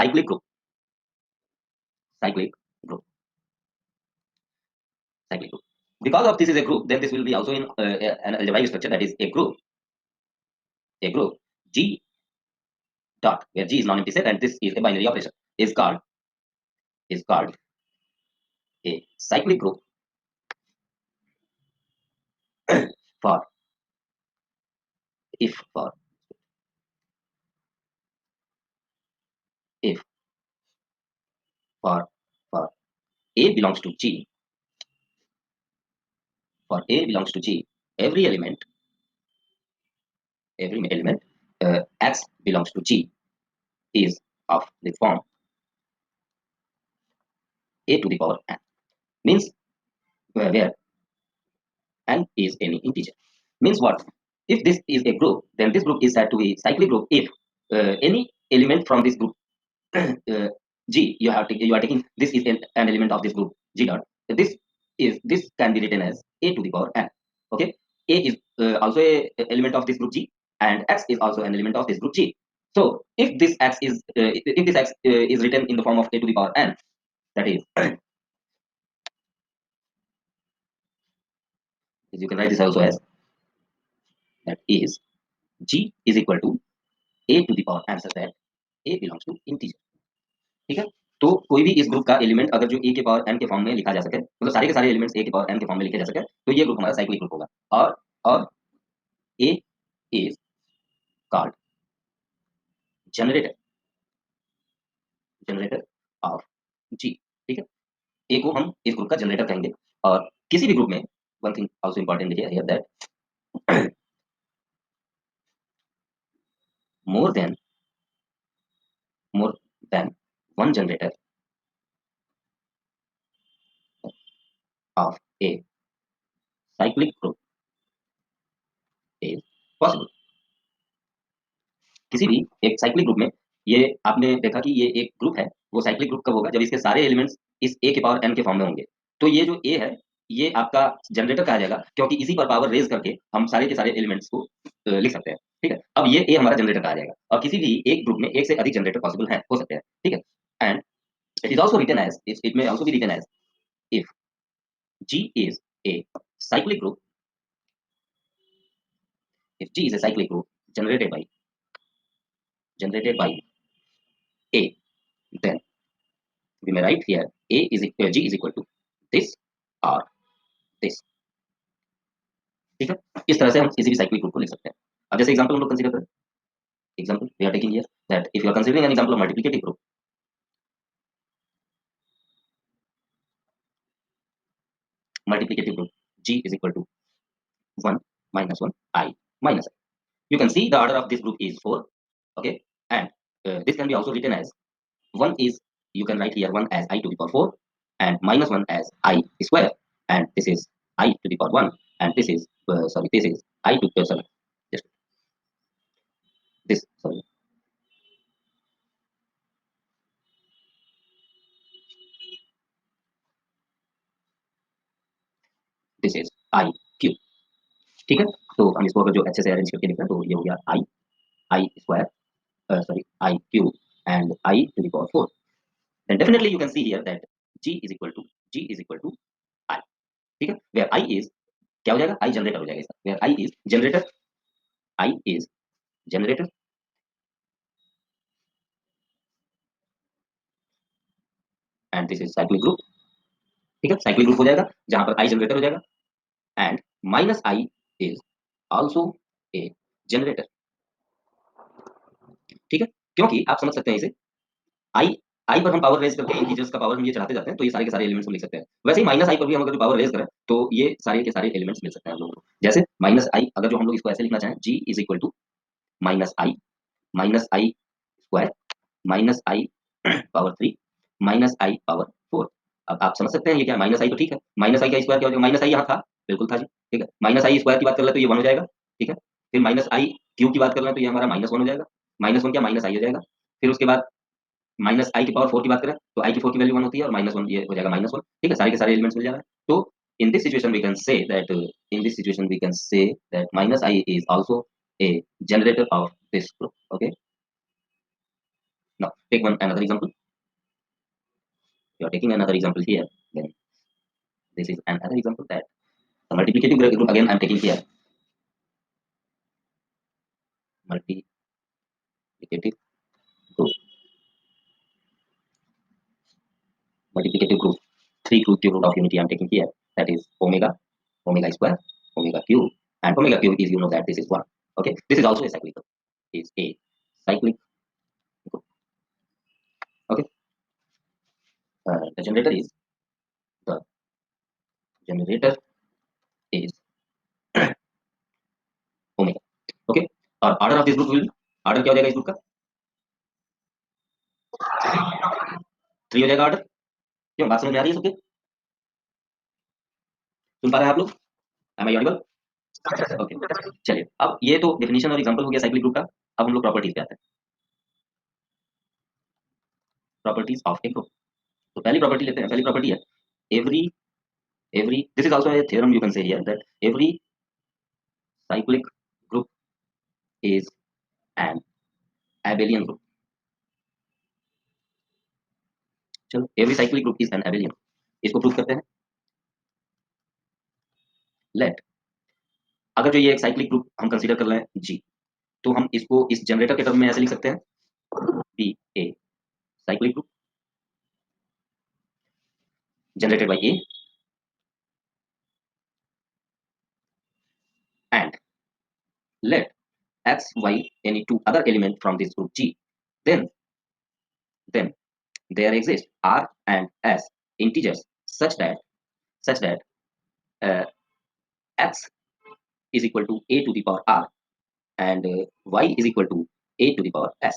cyclic group, cyclic group, cyclic group. Because of this is a group, then this will be also in an algebraic structure, that is a group G dot, where G is non-empty set and this is a binary operation, is called a cyclic group for if for A belongs to G, for A belongs to G, every element X belongs to G is of the form A to the power n, means where n is any integer. Means what? If this is a group, then this group is said to be cyclic group if any element from this group G, you are taking this is an element of this group G dot. This can be written as A to the power n. Okay, A is also a element of this group G, and X is also an element of this group G. So if this X is written in the form of A to the power n, that is you can write this also as that is G is equal to A to the power n such that A belongs to integer. ठीक है, तो कोई भी इस group का element अगर जो ए के पावर एन के फॉर्म में लिखा जा सके, मतलब सारे के सारे एलिमेंट्स ए के पावर एन के फॉर्म में लिखे जा सके, तो ये ग्रुप हमारा साइक्लिक ग्रुप होगा। और ए इज कॉल्ड जनरेटर ऑफ जी। ठीक है, ए को हम इस ग्रुप का जनरेटर कहेंगे। और किसी भी ग्रुप में one thing also important here that more than one generator of a cyclic group is possible। किसी भी एक साइक्लिक ग्रुप में, ये आपने देखा कि ये एक ग्रुप है, वो साइक्लिक ग्रुप कब होगा? जब इसके सारे एलिमेंट्स इस ए के पावर एन के फॉर्म में होंगे। तो ये जो ए है, ये आपका जनरेटर कहा जाएगा, क्योंकि इसी पर पावर रेज करके हम सारे के सारे एलिमेंट्स को लिख सकते हैं। ठीक है, अब ये ए हमारा जनरेटर कहा जाएगा। और किसी भी एक ग्रुप में एक से अधिक जनरेटर पॉसिबल है, हो सकते हैं। ठीक है, and it is also written as, it may also be written as if G is a cyclic group, if G is a cyclic group generated by A, then we may write here G is equal to this or this। ठीक है, इस तरह से हम किसी भी cyclic group को लिख सकते हैं। अब जैसे एग्जांपल हम लोग कंसीडर करें, example we are taking here that if you are considering an example of multiplicative group, G is equal to 1 minus 1 I minus I। You can see the order of this group is 4, okay, and this can be also written as 1 is, you can write here 1 as I to the power 4 and minus 1 as I square, and this is I to the power 1, and this is this is I to sorry just this sorry this is I cube। ठीक है, तो हम इसको अगर जो अच्छे से arrange करके लिखते हैं तो ये हो गया I square sorry I cube and I to the power 4। then definitely you can see here that G is equal to I। ठीक है, where I is क्या हो जाएगा? I जनरेटर हो जाएगा इसका, where I is generator and this is cyclic group. ठीक है, साइक्लिक ग्रुप हो जाएगा जहां पर I जनरेटर हो जाएगा and minus I is also a generator. ठीक है, क्योंकि आप समझ सकते हैं इसे I पर हम पावर रेज करके इंटीजर्स का पावर हम ये चढ़ाते जाते हैं, तो ये सारे के सारे एलिमेंट्स को लिख सकते हैं। वैसे ही माइनस I पर भी हम अगर पावर रेज करें तो ये सारे के सारे एलिमेंट्स मिल सकते हैं हम लोगों को। जैसे माइनस I, अगर जो हम लोग इसको ऐसे लिखना चाहें, G is equal to minus I square minus I power 3 minus I power 4। अब आप समझ सकते हैं ये क्या है? माइनस I तो ठीक है, माइनस I का स्क्वायर क्या हो जाएगा? माइनस I यहाँ था, बिल्कुल था जी। ठीक है, माइनस I स्क्वायर की बात कर ले तो ये 1 हो जाएगा। ठीक है, फिर माइनस I क्यूब की बात कर ले तो ये हमारा माइनस 1 हो जाएगा। माइनस 1 क्या? माइनस I हो जाएगा। फिर उसके बाद माइनस I की पावर 4 की बात करें तो I की 4 की वैल्यू 1 होती है और माइनस 1 ये हो जाएगा माइनस 1। ठीक है, सारे के सारे एलिमेंट्स मिल जाएगा। तो in this situation we can say that minus I is also a generator of this group। okay, Now take one another example. You are taking another example here. Then this is another example that the multiplicative group again I'm taking here. Multiplicative group. Multiplicative group. 3 cube root of unity I'm taking here. That is omega, omega square, omega cube, and omega cube is, you know that this is 1. Okay, this is also a cyclic group. Is a cyclic group. Okay, the generator is omega. Okay, और order of this group will, order क्या हो जाएगा इस group का? 3 हो जाएगा order. क्यों, बात समझ में आ रही है सबके? सुन पा रहे हैं आप लोग? M I audible? ओके, चलिए अब ये तो डेफिनेशन और एग्जांपल हो गया साइक्लिक ग्रुप का। अब हम लोग प्रॉपर्टीज पे आते हैं। Properties of A group. तो पहली प्रॉपर्टी लेते हैं। पहली प्रॉपर्टी है every this is also a theorem you can say here that every cyclic group is N abelian group. चलो, every cyclic group is N abelian, इसको प्रूव करते हैं। लेट, अगर जो ये एक साइक्लिक ग्रुप हम कंसीडर कर रहे हैं जी, तो हम इसको इस जनरेटर के टर्म में ऐसे लिख सकते हैं be a cyclic group generated by A and let x, y any two other element from this group G, then there exist R and S integers such that x is equal to a to the power R and y is equal to a to the power S.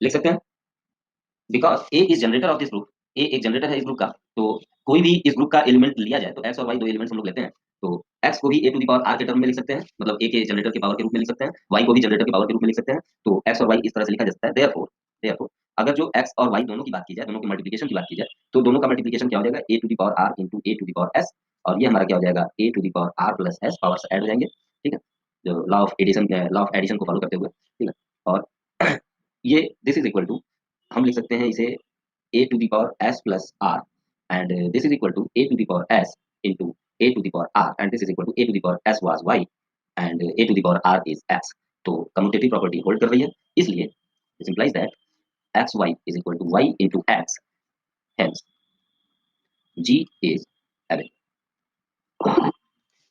लिख सकते हैं because a is generator of this group. A एक generator है इस group का, तो कोई भी इस ग्रुप का एलिमेंट लिया जाए तो एक्स और वाई दो एलिमेंट्स हम लोग लेते हैं, तो एक्स को भी ए टू दी पावर आर के टर्म में लिख सकते हैं, मतलब ए के जनरेटर के पावर के रूप में लिख सकते हैं, वाई को भी जनरेटर के पावर के रूप में लिख सकते हैं। तो एक्स और वाई इस तरह से लिखा जा सकता है। देयरफॉर अगर जो एक्स और वाई दोनों की बात की जाए, दोनों के मल्टीप्लिकेशन की बात की जाए, तो दोनों का मल्टीप्लिकेशन क्या हो जाएगा? A to the power r into a to the power s, और ये हमारा क्या हो जाएगा? A to the power r plus s, powers add हो जाएंगे। ठीक है, जो लॉ ऑफ एडिशन को फॉलो करते हुए। ठीक है, और ये दिस इज इक्वल टू, हम लिख सकते हैं इसे a to the power s plus r, and this is equal to a to the power s into a to the power r, and this is equal to a to the power s was y and a to the power r is x. तो commutative property hold कर रही है, इसलिए this implies that xy is equal to y into x, hence g is abelian.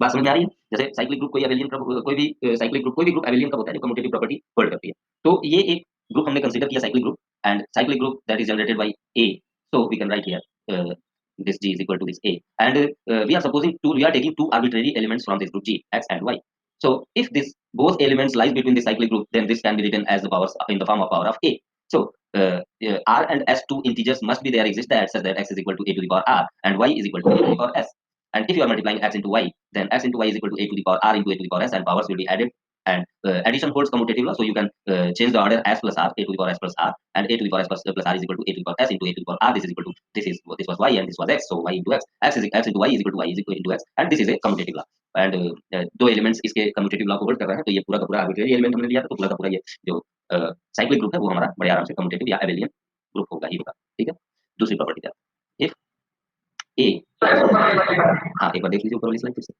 बात समझ में आ रही है? जैसे साइक्लिक ग्रुप कोई abelian कोई भी साइक्लिक ग्रुप कोई भी ग्रुप abelian कब होता है? जो कम्यूटेटिव प्रॉपर्टी होल्ड करती है। तो ये एक ग्रुप हमने कंसीडर किया cyclic group, and cyclic group that is generated by A. So we can write here this G is equal to this A, and we are taking two arbitrary elements from this group G, X and Y. So if this both elements lies between the cyclic group, then this can be written as the powers in the form of power of A. So R and S two integers must be there exist such that X is equal to A to the power R and Y is equal to A to the power S. And if you are multiplying X into Y, then X into Y is equal to A to the power R into A to the power S, and powers will be added. And addition holds commutative law, so you can change the order s plus r, a to the power s plus r, and a to the power s plus r is equal to a to the power s into a to the power r. This is equal to this was y and this was x, so y into x, x into y is equal to y is equal into x, and this is a commutative law. And दो elements इसके commutative law को hold कर रहे हैं, तो ये पूरा का पूरा आर्बिट्रेरी एलिमेंट हमने लिया था, तो पूरा का पूरा ये जो साइक्लिक ग्रुप है वो हमारा बड़े आराम से कम्यूटेटिव या एबेलियन ग्रुप होगा ही होगा। ठीक है, दूसरी प्रॉपर्टी क्या? इफ ए, हाँ एक बार देख लीजिए ऊपर वाली स्लाइड फिर से।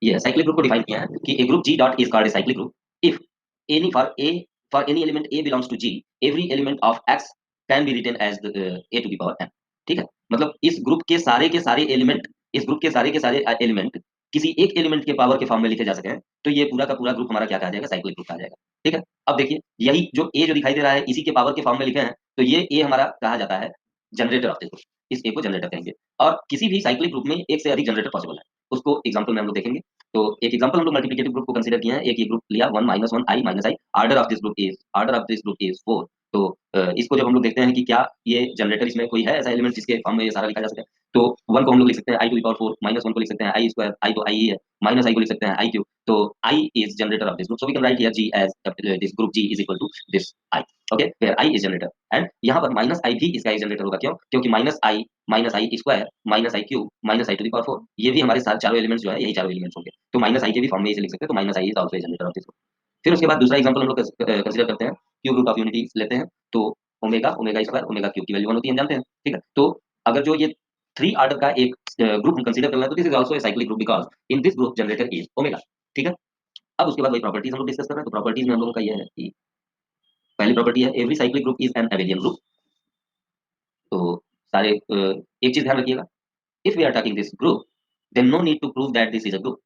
ये साइक्लिक ग्रुप को डिफाइन किया है कि a group G dot is called a cyclic group if any for any element A belongs to G, every element of X can be written as the a to the power n. ठीक है, मतलब इस group के सारे element, इस group के सारे element किसी एक एलिमेंट के पावर के फॉर्म में लिखे जा सके हैं, तो ये पूरा का पूरा ग्रुप हमारा क्या कहा जाएगा? साइक्लिक ग्रुप कहा जाएगा। ठीक है, अब देखिए यही जो ए जो दिखाई दे रहा है इसी के पावर के फॉर्म में लिखे हैं, तो ये ए हमारा कहा जाता है जनरेटर ऑफ दिस ग्रुप। इस ए को जनरेटर कहेंगे, और किसी भी साइक्लिक ग्रुप में एक से अधिक जनरेटर पॉसिबल है, उसको एग्जांपल में हम लोग देखेंगे। तो एक एग्जांपल हम लोग मल्टीप्लिकेटिव ग्रुप को कंसीडर किया है। एक ये ग्रुप लिया 1 - 1 i - i, order of this group is 4। तो इसको जब हम लोग देखते हैं कि क्या ये जनरेटर इसमें कोई है ऐसा एलिमेंट जिसके फॉर्म में ये सारा लिखा जा सके, तो 1 को हम लोग लिख सकते हैं i टू द पावर 4, -1 को लिख सकते हैं i स्क्वायर, i तो i ही है, -i को लिख सकते हैं i क्यूब। तो i is generator of this group, so we can write here g as this group g is equal to this i, okay, where i is generator, and यहाँ पर -i भी इसका एक जनरेटर होगा। क्यों? क्योंकि -i square, -i cube, -i to the power 4, ये भी हमारे सारे चारों एलिमेंट्स जो है यही चारों एलिमेंट्स होंगे, तो -i के भी फॉर्म में इसे लिख सकते हैं, तो -i is also a generator of this group. फिर उसके बाद दूसरा एग्जांपल हम लोग कंसीडर करते हैं, क्यूब रूट ऑफ यूनिटी लेते हैं, तो omega omega square omega cube की वैल्यू 1 होती है, हम जानते हैं, ठीक है। तो अगर जो ये 3 ऑर्डर का एक ग्रुप हम कंसीडर कर रहे हैं, तो this is also a cyclic group because in this group generator is omega, ठीक है। अब उसके बाद वही प्रॉपर्टीज हम लोग डिस्कस कर रहे हैं, तो प्रॉपर्टीज में हम लोगों का ये है कि पहली प्रॉपर्टी है every cyclic group is an abelian group. तो सारे एक चीज ध्यान रखिएगा, if we are talking this group then no need to prove that this is a group.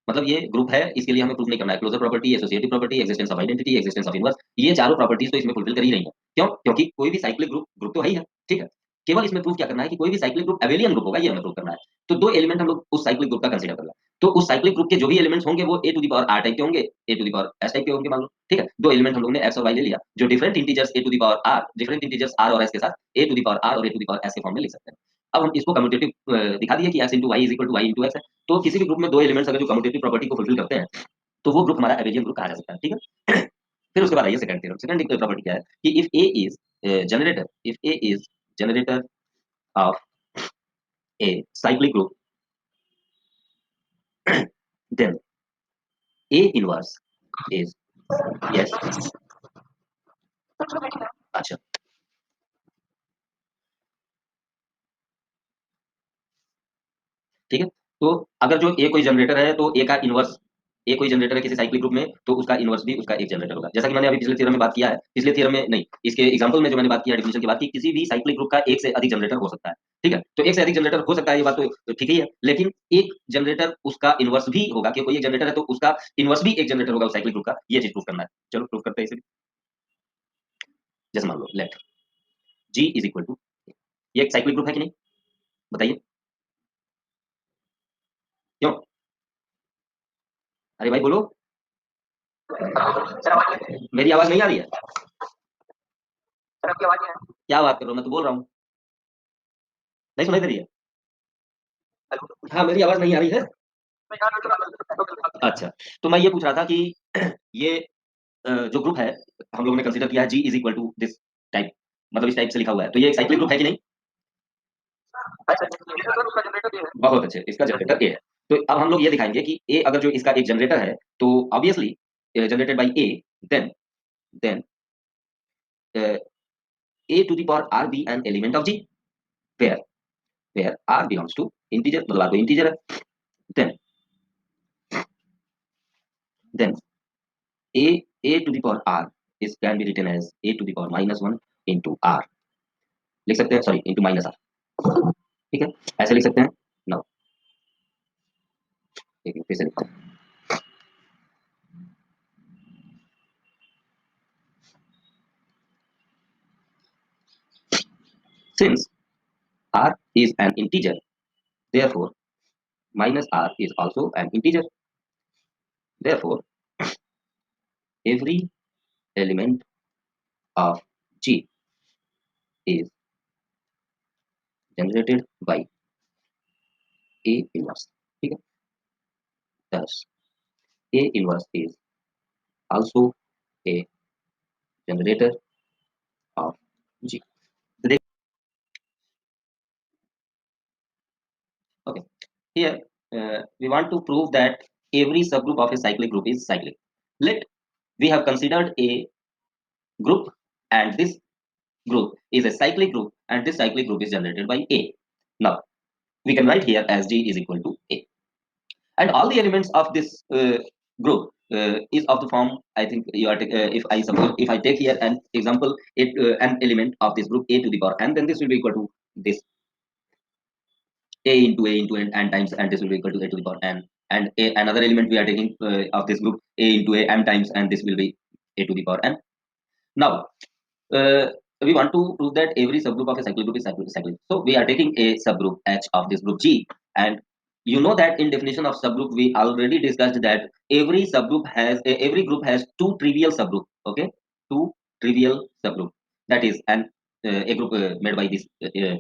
मतलब ये ग्रुप है, इसके लिए हमें प्रूफ नहीं करना है। Closure property, associative property, existence of identity, existence of inverse, ये चारों प्रॉपर्टीज तो इसमें फुलफिल कर ही रही है। क्यों? क्योंकि कोई भी साइक्लिक ग्रुप ग्रुप तो है ही है, ठीक है। केवल इसमें प्रूफ क्या करना है कि कोई भी साइक्लिक ग्रुप एबेलियन ग्रुप होगा, ये हमें प्रूफ करना है। तो दो एलिमेंट हम लोग उस साइक्लिक ग्रुप का कंसीडर कर रहे हैं, तो उस साइक्लिक ग्रुप के जो भी एलिमेंट्स होंगे वो a to the power r type के होंगे, a to the power s type के होंगे, मान लो, ठीक है। दो एलिमेंट हम लोग ने एक्स और वाई ले लिया, जो different integers a to the power r, different integers r और एस के साथ a to the power r और a to the power s के फॉर्म में लिख सकते हैं। अब हम इसको कम्यूटेटिव दिखा दिए कि x into y is equal to y into x है। तो किसी भी ग्रुप में दो एलिमेंट्स अगर जो कम्यूटेटिव प्रॉपर्टी को फुलफिल करते हैं, तो वो ग्रुप हमारा एबेलियन ग्रुप कहा जा सकता है, ठीक है। फिर उसके बाद आइए सेकंड थ्योरम। सेकंड प्रॉपर्टी क्या है कि if a is generator, if a is generator of a cyclic group then a inverse is, yes, अच्छा, ठीक है। तो अगर जो ए कोई जनरेटर है, तो ए का इनवर्स, ए कोई जनरेटर है किसी साइक्लिक ग्रुप में, तो उसका इनवर्स भी उसका एक जनरेटर होगा। जैसा कि मैंने अभी पिछले थ्योरम में बात किया है, पिछले थ्योरम में नहीं, इसके एग्जांपल में जो मैंने बात किया डेफिनेशन की बात की, किसी भी साइक्लिक ग्रुप का एक से अधिक जनरेटर हो सकता है, ठीक है। तो एक से अधिक जनरेटर हो सकता है, ये बात तो ठीक ही है, लेकिन एक जनरेटर उसका इनवर्स भी होगा, कि कोई एक जनरेटर है तो उसका इनवर्स भी एक जनरेटर होगा उस साइक्लिक ग्रुप का, ये चीज प्रूव करना है। चलो प्रूव करते हैं इसे। जैसे मान लो let g is equal to, ये एक साइक्लिक ग्रुप है कि नहीं, बताइए क्यों? अरे भाई बोलो, मेरी आवाज नहीं आ रही है? क्या बात कर रहा हूँ, मैं तो बोल रहा हूँ, नहीं सुनाई दे रही है? हाँ, मेरी आवाज नहीं आ रही है? अच्छा, तो मैं ये पूछ रहा था कि ये जो ग्रुप है हम लोगों ने कंसीडर किया है g is equal to this type, मतलब इस टाइप से लिखा हुआ है, तो ये एक साइक्लिक ग्रुप है कि नहीं? बहुत अच्छे, इसका जनरेटर ए है। तो अब हम लोग ये दिखाएंगे कि ए अगर जो इसका एक जनरेटर है, तो obviously generated by a, then then a to the power r be an element of G, where where r belongs to integer, मतलब आर इंटीजर है, then then a a to the power r is can be written as a to the power minus 1 into r, लिख सकते हैं, sorry into minus r, ठीक है, ऐसे लिख सकते हैं। नाउ देखिए फिर से लिखते हैं, since r is an integer therefore minus r is also an integer, therefore every element of g is generated by a inverse, ठीक है। thus a inverse is also a generator of g, तो देख, okay, here we want to prove that every subgroup of a cyclic group is cyclic. Let we have considered a group, and this group is a cyclic group, and this cyclic group is generated by A. Now we can write here as G is equal to A, and all the elements of this group is of the form. I think you are if I suppose if I take here an example, an element of this group A to the power n, then this will be equal to this a into n times, and this will be equal to a to the power n, and another element we are taking of this group a into a m times, and this will be a to the power n. Now uh, we want to prove that every subgroup of a cyclic group is cyclic. So we are taking a subgroup H of this group G, and you know that in definition of subgroup we already discussed that every subgroup has every group has two trivial subgroup. Okay, two trivial subgroup. That is an a group made by this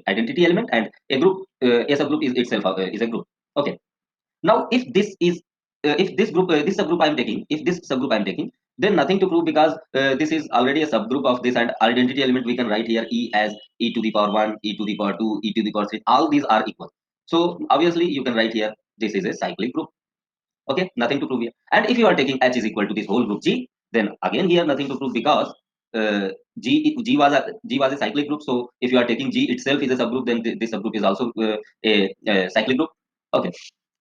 identity element, and a group a subgroup is itself is a group. Okay. Now if this is if this group this subgroup I am taking, if this subgroup I am taking, then nothing to prove because this is already a subgroup of this, and identity element we can write here e as e to the power 1, e to the power 2, e to the power 3, all these are equal. So obviously you can write here this is a cyclic group. Okay, nothing to prove here. And if you are taking H is equal to this whole group G, then again here nothing to prove, because G was a cyclic group. So if you are taking G itself is a subgroup, then this subgroup is also a cyclic group. Okay.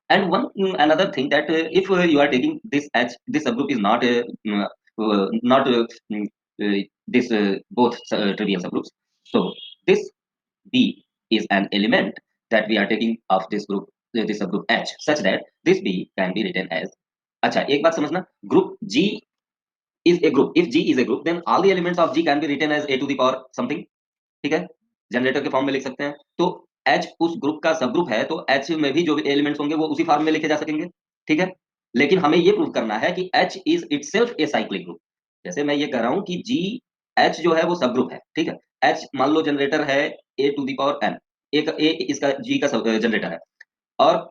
And another thing, that if you are taking this H, this subgroup is not this both trivial subgroups. So this B is an element that we are taking of this group, this subgroup H, such that this B can be written as, अच्छा एक बात समझना, group G is a group. If G is a group, then all the elements of G can be written as a to the power something. ठीक है, generator के form में लिख सकते हैं। तो H उस ग्रुप का सब ग्रुप है, तो H में भी जो भी एलिमेंट्स होंगे वो उसी फॉर्म में लिखे जा सकेंगे। ठीक है, लेकिन हमें ये प्रूव करना है कि H is itself A cyclic group. जैसे मैं ये कह रहा हूं कि G H जो है वो सब ग्रुप है। ठीक है, H मान लो जनरेटर है a to the power n, एक a इसका G का जनरेटर है, और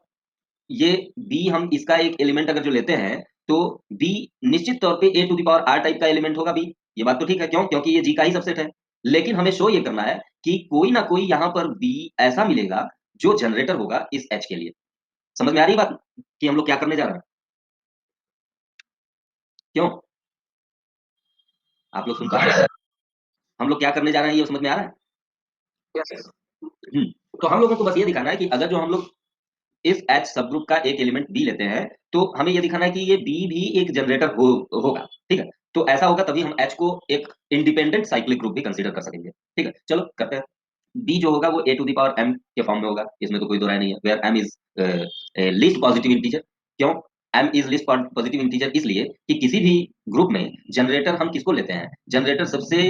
ये B हम इसका एक एलिमेंट अगर जो लेते हैं, तो B निश्चित तौर पे a to the power r type का एलिमेंट होगा B। ये बात तो ठीक है, क्यों? क्योंकि ये G का ही सबसेट है। लेकिन हमें शो ये करना है कि कोई ना कोई यहाँ पर B ऐसा मिलेगा जो जनरेटर होगा इस H के लिए। समझ में आ रही बात कि हम लोग क्या करने जा रहे हैं? क्यों? आप लोग सुन पा रहे हैं? हम लोग क्या करने जा रहे हैं, ये समझ में आ रहा है? Yes. तो हम लोगों को बस ये दिखाना है कि अगर जो हम लोग इस H सब ग्रुप का एक एलिमेंट B लेते हैं, तो हमें ये दिखाना है कि ये B भी एक जनरेटर होगा। ठीक है, तो ऐसा होगा तभी हम H को एक इंडिपेंडेंट साइक्लिक ग्रुप भी कंसीडर कर सकेंगे। ठीक है, चलो करते हैं। B जो होगा वो a to the power m के फॉर्म में होगा, इसमें तो कोई दो राय नहीं है, where m is least positive integer. क्यों m is least positive integer? इसलिए कि किसी भी ग्रुप में जनरेटर हम किसको लेते हैं, जनरेटर सबसे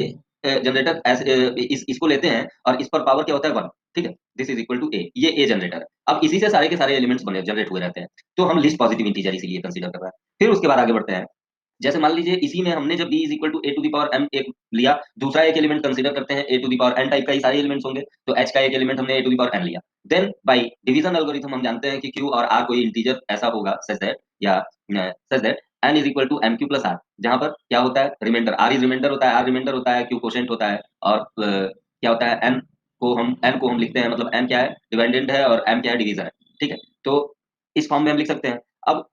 जनरेटर इसको लेते हैं, और इस पर पावर क्या होता है 1। ठीक है, this is equal to a, ये a जनरेटर है। अब इसी से सारे के सारे एलिमेंट्स बने जनरेट हुए रहते हैं, तो हम लीस्ट पॉजिटिव इंटीजर इसीलिए कंसीडर कर रहे हैं। फिर उसके बाद आगे बढ़ते हैं। जैसे मान लीजिए इसी में हमने जब b is equal to a to the power m एक लिया, दूसरा एक एलिमेंट कंसीडर करते हैं a to the power n type का ही सारे एलिमेंट्स होंगे, तो h का एक एलिमेंट हमने a to the power n लिया। देन बाय डिवीजन एल्गोरिथम हम जानते हैं कि q और r कोई इंटीजर ऐसा होगा सच दैट, या such that n is equal to mq plus r, जहां पर क्या होता है, रिमाइंडर। r इज रिमाइंडर होता है, r रिमाइंडर होता है, q कोशेंट होता है, और क्या होता है, n को हम लिखते हैं, मतलब n क्या है, डिपेंडेंट है, और m क्या है, डिवीजर है। ठीक है, तो इस फॉर्म में हम लिख सकते हैं। अब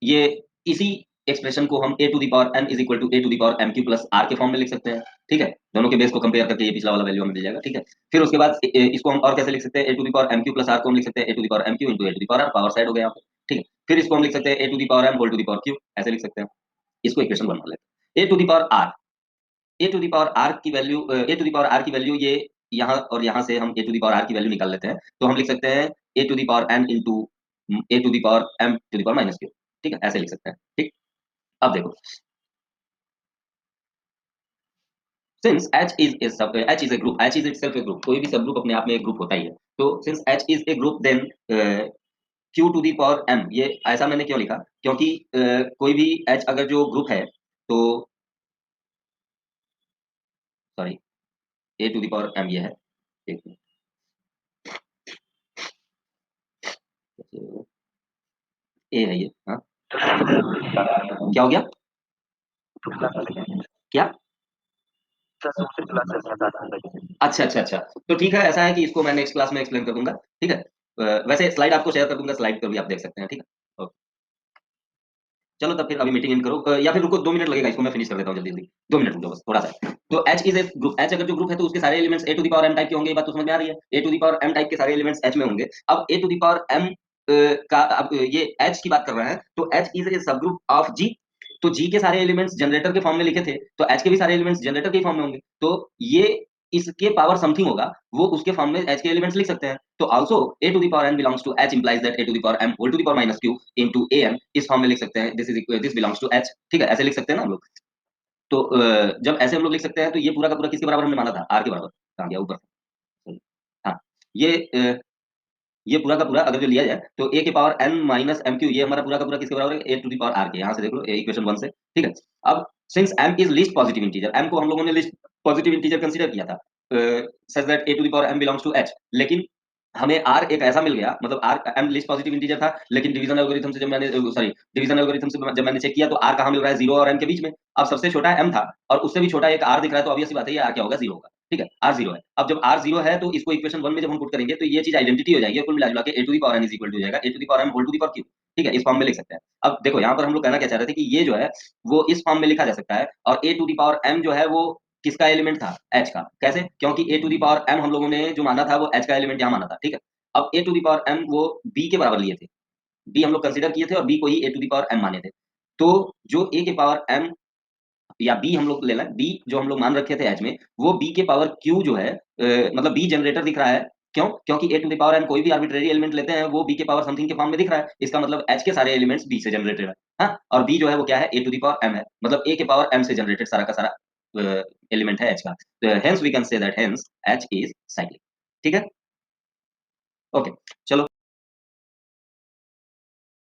ये इसी एक्सप्रेशन को हम a to the power n is equal to a to the power mq plus r के फॉर्म में लिख सकते हैं। ठीक है, दोनों के बेस को कंपेयर करके ये पिछला वाला वैल्यू हमें मिल जाएगा। ठीक है, फिर उसके बाद इसको हम और कैसे लिख सकते हैं, a to the power mq plus r को हम लिख सकते हैं a to the power mq into a to the power r, power side हो गया यहाँ पे। ठीक है, फिर इसको हम लिख सकते हैं a to the power m whole to the power q, ऐसे लिख सकते हैं। इसको इक्वेशन 1 मान लेते हैं। a to the power r, a to the power r की value, a to the power r की वैल्यू ये यहाँ और यहाँ से हम a to the power r की वैल्यू निकाल लेते हैं, तो हम लिख सकते हैं a to the power n into a to the power m to the power minus q। ठीक है, ऐसे लिख सकते हैं। ठीक, अब देखो, since H is a group, H is itself a group, कोई भी सब ग्रुप अपने आप में एक ग्रुप होता ही है। तो since H is a group, then Q to the power m, ये ऐसा मैंने क्यों लिखा, क्योंकि कोई भी H अगर जो ग्रुप है, तो sorry a to the power m ये है, एक मिनट, a है ये, हाँ क्या हो गया, क्या? अच्छा अच्छा अच्छा, तो ठीक है, ऐसा है कि इसको मैं नेक्स्ट क्लास में एक्सप्लेन कर दूंगा। ठीक है, वैसे स्लाइड आपको शेयर कर दूंगा, स्लाइड पर भी आप देख सकते हैं। ठीक है, ओके, चलो तब फिर अभी मीटिंग एंड करो, या फिर रुको 2 मिनट लगेगा, इसको मैं फिनिश कर देता हूँ जल्दी जल्दी, 2 मिनट रुक जाओ बस थोड़ा सा। तो H is a group, H अगर जो ग्रुप है तो उसके सारे elements a to the power m type के होंगे, ये बात तो समझ में आ रही है। a to the power m type के सारे एलिमेंट्स H में होंगे। अब a to the power m का, अब ये H की बात कर रहे हैं, तो H इज ए सब ग्रुप ऑफ G। तो G के सारे एलिमेंट्स जनरेटर के फॉर्म में लिखे थे, तो H के भी सारे एलिमेंट्स जनरेटर के फॉर्म में होंगे, तो ये इसके पावर समथिंग होगा, वो उसके फॉर्म में H के एलिमेंट्स लिख सकते हैं। तो also a to the power n belongs to H implies that a to the power m whole to the power minus q into an, इस फॉर्म में लिख सकते हैं, दिस बिलोंग्स टू H। ठीक है, ऐसे लिख सकते हैं ना हम लोग। तो जब ऐसे हम लोग लिख सकते हैं, तो ये पूरा का पूरा किसके बराबर हमने माना था, r के बराबर, कहाँ गया ऊपर, सॉरी, हाँ, ये ये पूरा का पूरा अगर जो लिया जाए, तो a के power n minus m q, ये हमारा पूरा का पूरा किसके बराबर है, a to the power r के, यहाँ से देख लो इक्वेशन 1 से। ठीक है, अब since m is least positive integer, m को हम लोगों ने लीस्ट पॉजिटिव इंटीजर कंसीडर किया था, such that a to the power m belongs to h, लेकिन हमें r एक ऐसा मिल गया, मतलब r m least positive integer था, लेकिन डिवीजन एल्गोरिथम से जब मैंने, सॉरी, डिवीजन एल्गोरिथम से जब मैंने चेक किया, तो r कहाँ मिल रहा है, 0 और m के बीच में। अब सबसे छोटा m था, और उससे भी छोटा एक r दिख रहा है, तो ऑब्वियस सी बात है ये r क्या होगा, 0 होगा। ठीक है, r 0 है। अब जब r 0 है, तो इसको इक्वेशन 1 में जब हम पुट करेंगे, तो ये चीज आइडेंटिटी हो जाएगी, कुल मिला जुला के a to the power n is equal to हो जाएगा a to the power m whole to the power q। ठीक है, इस फॉर्म में लिख सकते हैं। अब देखो यहाँ पर हम लोग कहना क्या चाह रहे थे कि ये जो है वो इस फॉर्म में लिखा जा सकता है और a to the power m जो है वो किसका एलिमेंट था, h का। कैसे? क्योंकि a to the power m हम लोगों ने जो माना था वो h का एलिमेंट यहाँ माना था, ठीक है। अब a to the power m वो b के बराबर लिए थे, b हम लोग कंसीडर किए थे और b को ही a to the power m माने थे। तो जो a के पावर m या b हम लोग ले लें, b जो हम लोग मान रखे थे h में, वो b के पावर q जो है मतलब b जनरेटर दिख रहा है। क्यों? क्योंकि a to the power m कोई भी आर्बिट्रेरी एलिमेंट लेते हैं वो b के पावर समथिंग के फॉर्म में दिख रहा है। इसका मतलब h के सारे एलिमेंट्स b से जनरेटेड है। हाँ, और b जो है वो क्या है, a to the power m है। मतलब a के पावर m से जनरेटेड सारा का सारा एलिमेंट है h का। Hence we can say that hence h is cyclic. ठीक है? ओके, चलो